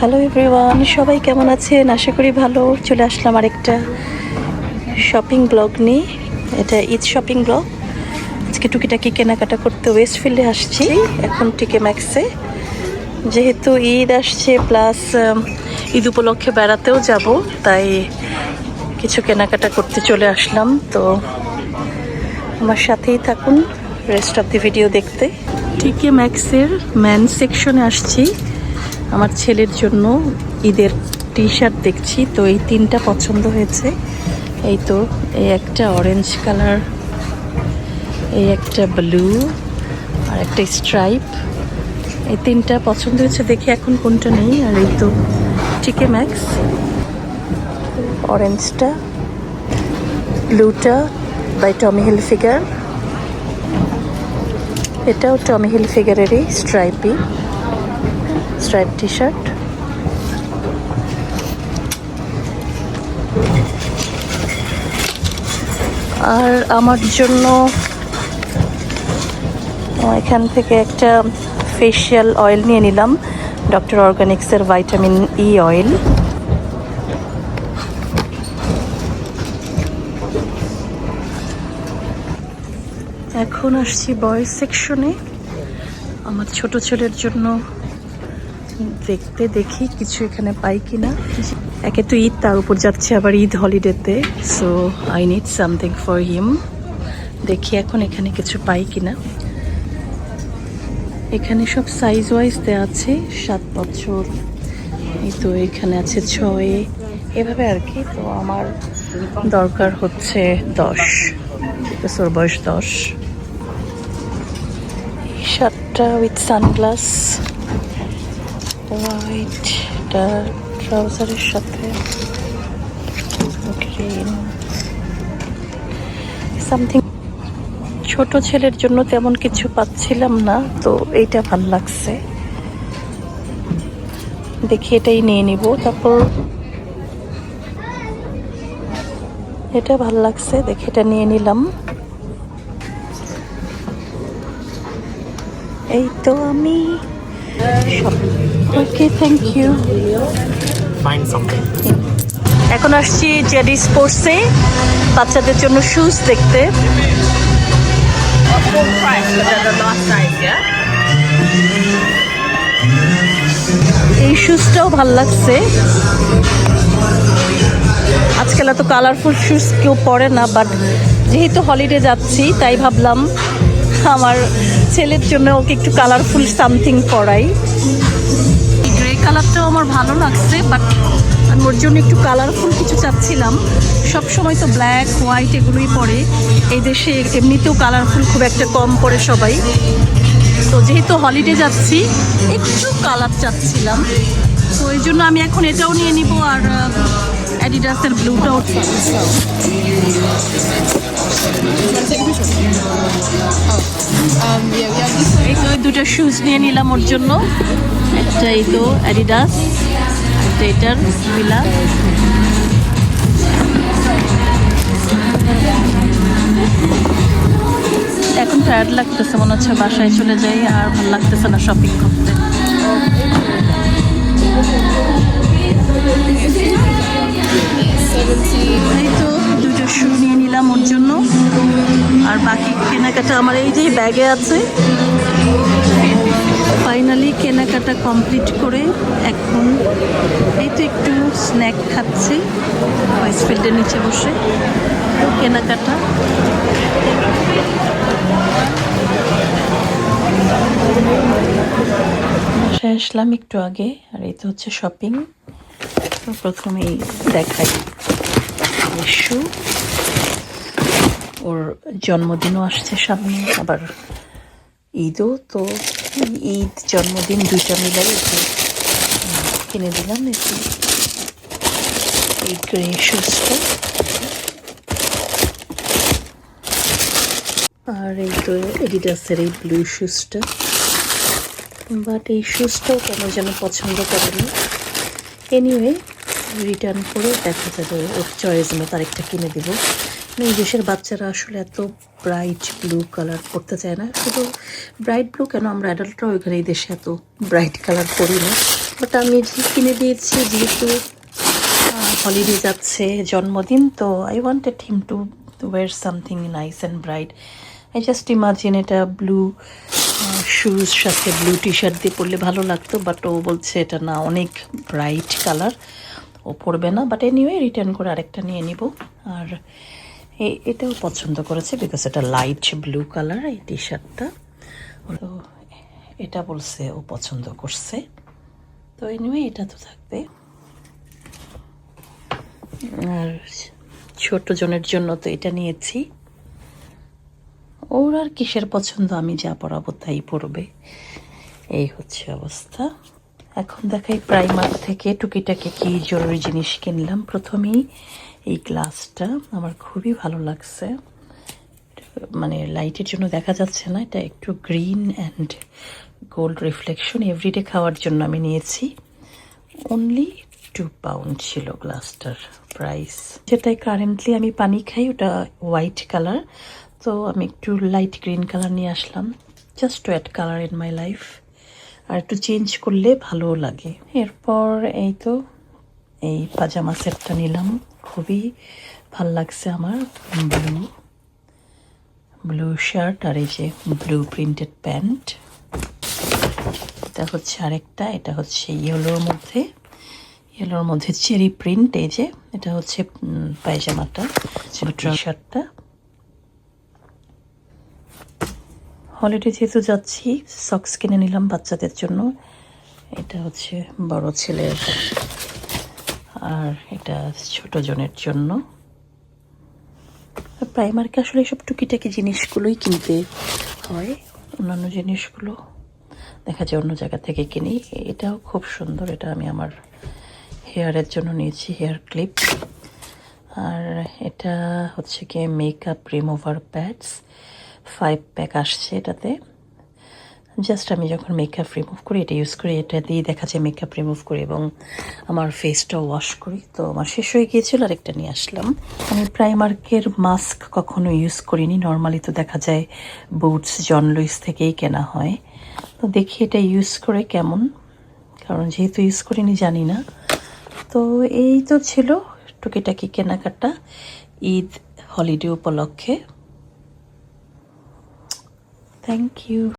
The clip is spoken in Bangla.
হ্যালো এভরিওয়ান, সবাই কেমন আছেন? আশা করি ভালো। চলে আসলাম আরেকটা শপিং ব্লগ নিয়ে। এটা ঈদ শপিং ব্লগ। আজকে টুকিটাকি কেনাকাটা করতে ওয়েস্টফিল্ডে আসছি, এখন টিকে ম্যাক্সে। যেহেতু ঈদ আসছে প্লাস ঈদ উপলক্ষে বেড়াতেও যাব, তাই কিছু কেনাকাটা করতে চলে আসলাম। তো আমার সাথেই থাকুন রেস্ট অফ দি ভিডিও দেখতে। টিকে ম্যাক্সের ম্যান সেকশনে আসছি আমার ছেলের জন্য ঈদের টি শার্ট দেখছি। তো এই তিনটা পছন্দ হয়েছে। এই তো এই একটা অরেঞ্জ কালার, এই একটা ব্লু, আর একটা স্ট্রাইপ। এই তিনটা পছন্দ হয়েছে, দেখি এখন কোনটা নেই। আর এই তো টিকে ম্যাক্স, অরেঞ্জটা, ব্লুটা বাই টমি হিলফিগার, এটাও টমি হিলফিগারেরই স্ট্রাইপ টি শার্ট। আর আমার জন্য এখান থেকে একটা ফেশিয়াল অয়েল নিয়ে নিলাম, ডক্টর অর্গানিক্সের ভাইটামিন ই অয়েল। এখন আসছি বয়েজ সেকশনে আমার ছোট ছেলের জন্য দেখি কিছু এখানে পাই কিনা। একে তো ঈদ, তার উপর যাচ্ছে আবার ঈদ হলিডেতে, so I need something for him. দেখি এখন এখানে কিছু পাই কিনা। এখানে সব সাইজ ওয়াইজ দেওয়া আছে, 7 বছর, এই তো এখানে আছে 6, এভাবে আর কি। তো আমার দরকার হচ্ছে 10 বছর বয়স, 10। এই শার্টটা উইথ সানগ্লাস, হোয়াইট, ট্রাউজারের সাথে গ্রিন সামথিং। ছোট ছেলের জন্য তেমন কিছু পাচ্ছিলাম না, তো এইটা ভাল লাগছে, দেখি এটাই নিয়ে নিব। তারপর এটা ভাল লাগছে, দেখি এটা নিয়ে নিলাম। এই তো আমি ওকে, থ্যাংক ইউ। এখন আসছি জেডি স্পোর্টসে বাচ্চাদের জন্য শুজ দেখতে। এই শুজটাও ভাল লাগছে। আজকাল এত কালারফুল শুজ কেউ পরে না, বাট যেহেতু হলিডে যাচ্ছি তাই ভাবলাম আমার ছেলের জন্য ওকে একটু কালারফুল সামথিং পরাই। গ্রে কালারটাও আমার ভালো লাগছে, বাট আমি ওর জন্য একটু কালারফুল কিছু চাচ্ছিলাম। সব সময় তো ব্ল্যাক হোয়াইট এগুলোই পরে, এই দেশে এমনিতেও কালারফুল খুব একটা কম পরে সবাই। তো যেহেতু হলিডে যাচ্ছি একটু কালার চাচ্ছিলাম, তো এই জন্য আমি এখন এটাও নিয়ে নিব। আর অ্যাডিডাসের ব্লুটাও। এই তো দুটো শুজ নিয়ে নিলাম ওর জন্য। একটা এই তো অ্যাডিডাস, একটা এটার মিলা। এখন টায়ার্ড লাগতেছে, মনে হচ্ছে বাসায় চলে যাই, আর ভালো লাগতেছে না শপিং করতে। এই তো দুটো শু নিয়ে নিলাম ওর জন্য, আর বাকি কেনাকাটা আমার এই যে ব্যাগে আছে। ফাইনালি কেনাকাটা কমপ্লিট করে এখন এই তো একটু স্ন্যাক খাচ্ছি ওয়েস্টফিল্ডের নিচে বসে। তো কেনাকাটা বাসায় আসলাম একটু আগে, আর এই তো হচ্ছে শপিং। তো প্রথমেই দেখাই শু, ওর জন্মদিনও আসছে সামনে, আবার ঈদও। তো ঈদ জন্মদিন দুইটা মিলাই কিনে দিলাম। এই গ্রে শুজটা, আর এই তো এডিডাসের এই ব্লু শুজটা। বাট এই শুজটাও কেন যেন পছন্দ করেনি। এনিওয়ে রিটার্ন করে দেখা যাবে ওর চয়েস মতো আরেকটা কিনে দিব। এই দেশের বাচ্চারা আসলে এত ব্রাইট ব্লু কালার পরতে চায় না। শুধু ব্রাইট ব্লু কেন, আমরা অ্যাডাল্টরাও এখানে এই দেশে এত ব্রাইট কালার পরি না। বাট আমি কিনে দিয়েছি যেহেতু হলিডে যাচ্ছে, জন্মদিন, তো I wanted him to wire something nice and bright. I just imagine এটা ব্লু শুজ সাথে ব্লু টি শার্ট দিয়ে পরলে ভালো লাগতো, বাট ও বলছে এটা না, অনেক ব্রাইট কালার, ও পরবে না। বাট এনিওয়ে রিটার্ন করে আরেকটা নিয়ে নিব। আর এটাও পছন্দ করেছে বিকজ এটা লাইট ব্লু কালার এই টি শার্টটা, তো এটা বলছে ও পছন্দ করছে। তো এনিওয়ে এটা তো থাকবে। আর ছোট জনের জন্য তো এটা নিয়েছি। ওর আর কিসের পছন্দ, আমি যা পরাবো তাই পরবে, এই হচ্ছে অবস্থা। এখন দেখাই প্রাইমার থেকে টুকিটাকি কি জরুরি জিনিস কিনলাম। প্রথমেই এই গ্লাসটা আমার খুবই ভালো লাগছে, মানে লাইটের জন্য দেখা যাচ্ছে না, এটা একটু green and gold reflection, everyday খাওয়ার জন্য আমি নিয়েছি। অনলি £2 ছিল গ্লাসটার প্রাইস। যেটাই কারেন্টলি আমি পানি খাই ওটা হোয়াইট কালার, তো আমি একটু লাইট গ্রিন কালার নিয়ে আসলাম, just to add colour in my life, আর একটু চেঞ্জ করলে ভালোও লাগে। এরপর এই তো এই পাজামা সেটটা নিলাম, খুবই ভাল লাগছে আমার। ব্লু শার্ট আর এই যে ব্লু প্রিন্টেড প্যান্ট। এটা হচ্ছে আরেকটা, এটা হচ্ছে ইয়েলোর মধ্যে চেরি প্রিন্ট। এই যে এটা হচ্ছে পায়জামাটা, টি শার্টটা। হলিডে যেহেতু যাচ্ছি সক্স কিনে নিলাম বাচ্চাদের জন্য, এটা হচ্ছে বড় ছেলের আর এটা ছোট জনের জন্য। প্রাইমারকে আসলে সব টুকিটাকি জিনিসগুলোই কিনতে হয়, অন্যান্য জিনিসগুলো দেখা যায় অন্য জায়গা থেকে কিনি। এটাও খুব সুন্দর, এটা আমি আমার হেয়ারের জন্য নিয়েছি, হেয়ার ক্লিপ। আর এটা হচ্ছে কি মেকআপ রিমুভার প্যাডস, 5 প্যাক আসছে এটাতে। জাস্ট আমি যখন মেকআপ রিমুভ করি এটা ইউজ করি, এটা দিয়ে দেখা যায় মেকআপ রিমুভ করি এবং আমার ফেসটাও ওয়াশ করি। তো আমার শেষ হয়ে গিয়েছিল, আরেকটা নিয়ে আসলাম। আমি প্রাইমার্কের মাস্ক কখনো ইউজ করিনি, নর্মালি তো দেখা যায় বুটস জন লুইস থেকেই কেনা হয়। তো দেখি এটা ইউজ করে কেমন, কারণ যেহেতু ইউজ করিনি জানি না। তো এই তো ছিল টুকিটাকি কেনাকাটা ঈদ হলিডে উপলক্ষে। Thank you.